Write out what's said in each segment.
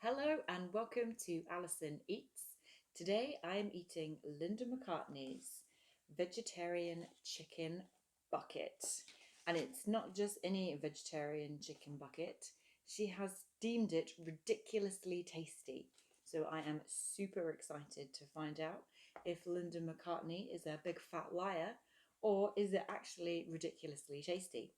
Hello and welcome to Alison Eats. Today I am eating Linda McCartney's vegetarian chicken bucket. And it's not just any vegetarian chicken bucket, she has deemed it ridiculously tasty. So I am super excited to find out if Linda McCartney is a big fat liar or is it actually ridiculously tasty.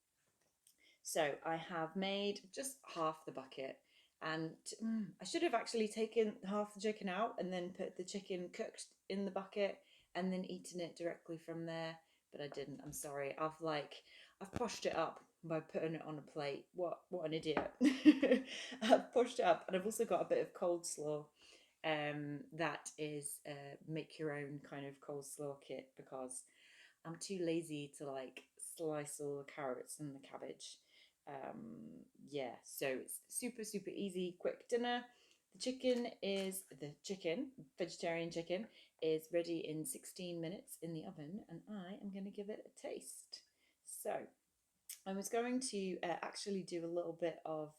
So I have made just half the bucket, and I should have actually taken half the chicken out and then put the chicken cooked in the bucket and then eaten it directly from there, but I didn't. I'm sorry. I've pushed it up by putting it on a plate. What an idiot. I've pushed it up, and I've also got a bit of coleslaw. That is make your own kind of coleslaw kit because I'm too lazy to like slice all the carrots and the cabbage. Yeah, so it's super easy, quick dinner. The chicken, vegetarian chicken, is ready in 16 minutes in the oven, and I am going to give it a taste. So I was going to actually do a little bit of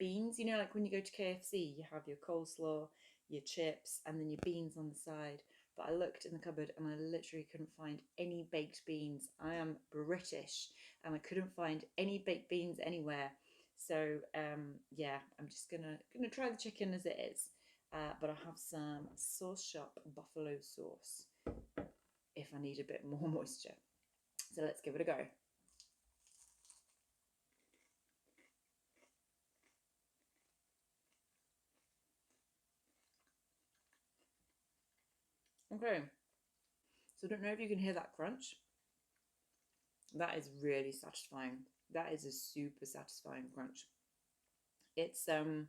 beans. You know, like when you go to KFC, you have your coleslaw, your chips, and then your beans on the side. But I looked in the cupboard and I literally couldn't find any baked beans. I am British and I couldn't find any baked beans anywhere. So yeah, I'm just gonna try the chicken as it is. But I have some Sauce Shop buffalo sauce if I need a bit more moisture. So let's give it a go. Okay, so I don't know if you can hear that crunch. That is really satisfying. That is a super satisfying crunch. It's and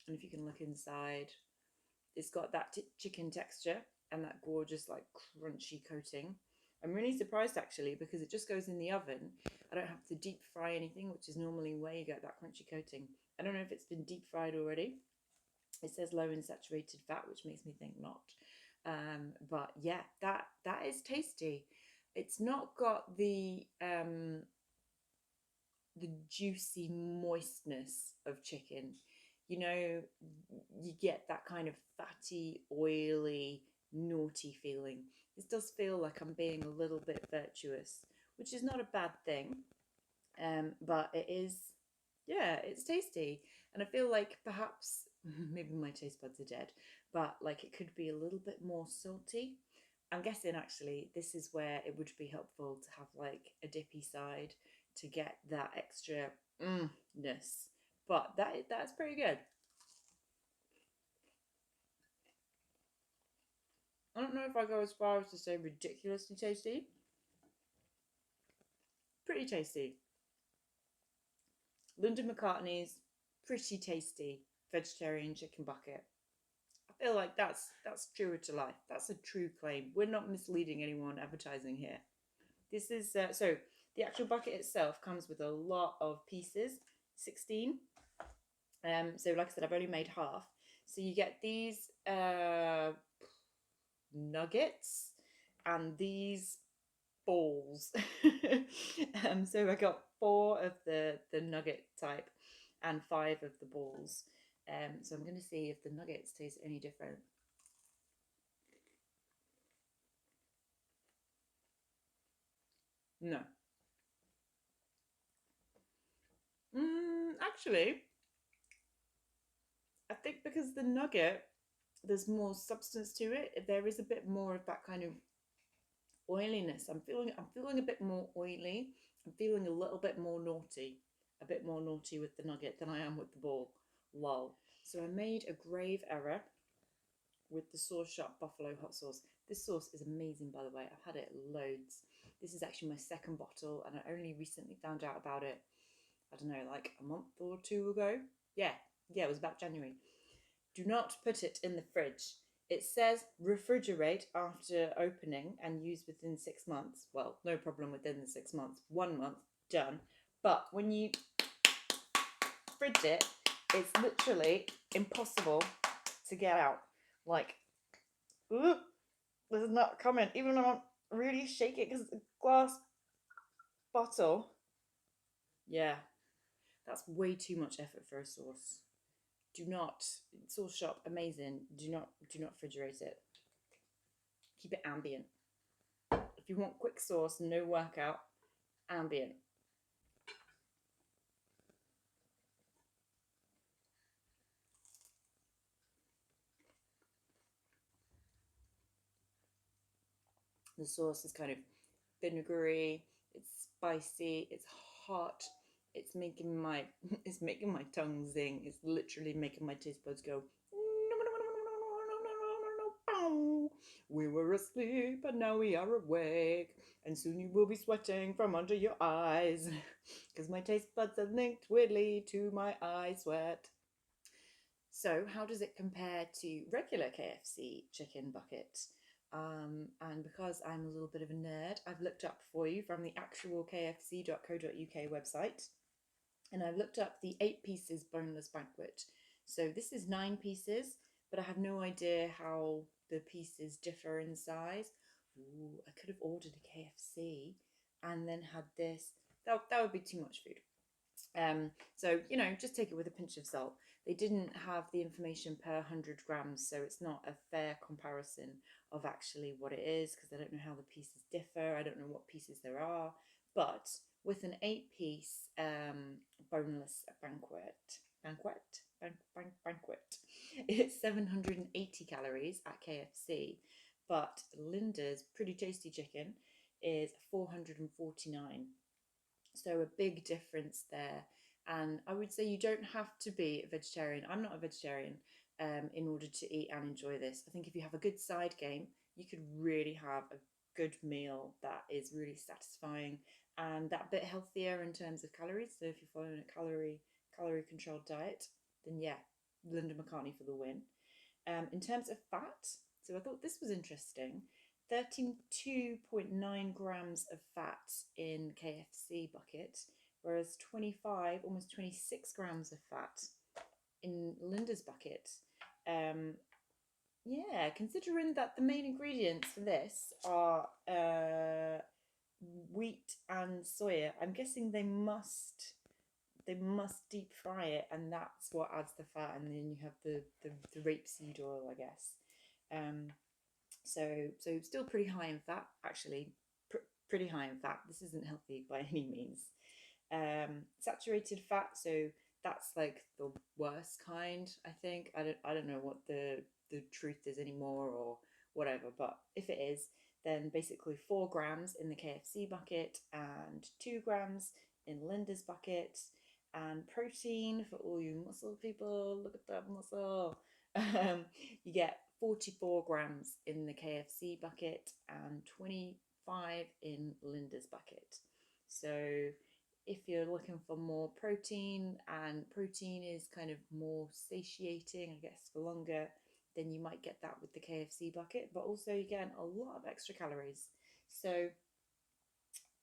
if you can look inside, it's got that chicken texture and that gorgeous like crunchy coating. I'm really surprised actually because it just goes in the oven. I don't have to deep fry anything, which is normally where you get that crunchy coating. I don't know if it's been deep fried already. It says low in saturated fat, which makes me think not. But yeah, that is tasty. It's not got the juicy moistness of chicken. You know, you get that kind of fatty, oily, naughty feeling. This does feel like I'm being a little bit virtuous, which is not a bad thing. But it is, yeah, it's tasty. And I feel like perhaps maybe my taste buds are dead, but like it could be a little bit more salty. I'm guessing actually this is where it would be helpful to have like a dippy side to get that extra ness. But that's pretty good. I don't know if I go as far as to say ridiculously tasty. Pretty tasty. Linda McCartney's pretty tasty vegetarian chicken bucket. I feel like that's truer to life. That's a true claim. We're not misleading anyone advertising here. This is so the actual bucket itself comes with a lot of pieces, 16. So like I said, I've only made half. So you get these nuggets and these balls. So I got 4 of the nugget type and 5 of the balls. So I'm going to see if the nuggets taste any different. No. Actually, I think because the nugget, there's more substance to it. There is a bit more of that kind of oiliness. I'm feeling a bit more oily. I'm feeling a little bit more naughty. A bit more naughty with the nugget than I am with the ball. Lol. So I made a grave error with the Sauce Shop Buffalo hot sauce. This sauce is amazing, by the way. I've had it loads. This is actually my second bottle, and I only recently found out about it. I don't know, like a month or 2 ago. Yeah, it was about January. Do not put it in the fridge. It says refrigerate after opening and use within 6 months. Well, no problem within the 6 months. 1 month, done. But when you fridge it, it's literally impossible to get out. Like, ooh, this is not coming. Even though I'm really shaking because it's a glass bottle. Yeah, that's way too much effort for a sauce. Sauce shop, amazing. Do not refrigerate it. Keep it ambient. If you want quick sauce, no workout, ambient. The sauce is kind of vinegary, it's spicy, it's hot, it's making my it's making my tongue zing. It's literally making my taste buds go. We were asleep and now we are awake, and soon you will be sweating from under your eyes because my taste buds are linked weirdly to my eye sweat. So, how does it compare to regular KFC chicken bucket? And because I'm a little bit of a nerd, I've looked up for you from the actual kfc.co.uk website, and I've looked up the 8 pieces boneless banquet. So this is 9 pieces, but I have no idea how the pieces differ in size. Ooh, I could have ordered a KFC and then had this. That would be too much food. So, just take it with a pinch of salt. They didn't have the information per 100 grams, so it's not a fair comparison of actually what it is, because I don't know how the pieces differ. I don't know what pieces there are. But with an 8-piece boneless banquet, it's 780 calories at KFC, but Linda's Pretty Tasty Chicken is 449. So a big difference there. And I would say you don't have to be a vegetarian. I'm not a vegetarian in order to eat and enjoy this. I think if you have a good side game, you could really have a good meal that is really satisfying and that bit healthier in terms of calories. So if you're following a calorie controlled diet, then yeah, Linda McCartney for the win. In terms of fat, so I thought this was interesting. 32.9 grams of fat in KFC bucket, whereas 25, almost 26 grams of fat in Linda's bucket. Yeah, considering that the main ingredients for this are wheat and soya, I'm guessing they must deep fry it, and that's what adds the fat, and then you have the rapeseed oil, I guess. So still pretty high in fat, actually, pretty high in fat. This isn't healthy by any means. Saturated fat, so that's like the worst kind, I think. I don't know what the truth is anymore or whatever, but if it is, then basically 4 grams in the KFC bucket and 2 grams in Linda's bucket. And protein for all you muscle people, look at that muscle. You get 44 grams in the KFC bucket and 25 in Linda's bucket. So if you're looking for more protein, and protein is kind of more satiating, I guess, for longer, then you might get that with the KFC bucket, but also you get a lot of extra calories. So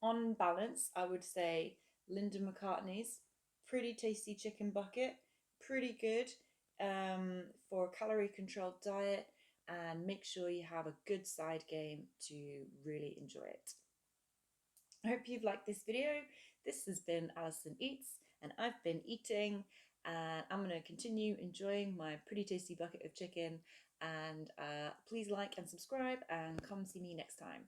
on balance, I would say Linda McCartney's Pretty Tasty Chicken Bucket, pretty good for a calorie controlled diet, and make sure you have a good side game to really enjoy it. I hope you've liked this video. This has been Alison Eats, and I've been eating, and I'm going to continue enjoying my pretty tasty bucket of chicken. And please like and subscribe, and come see me next time.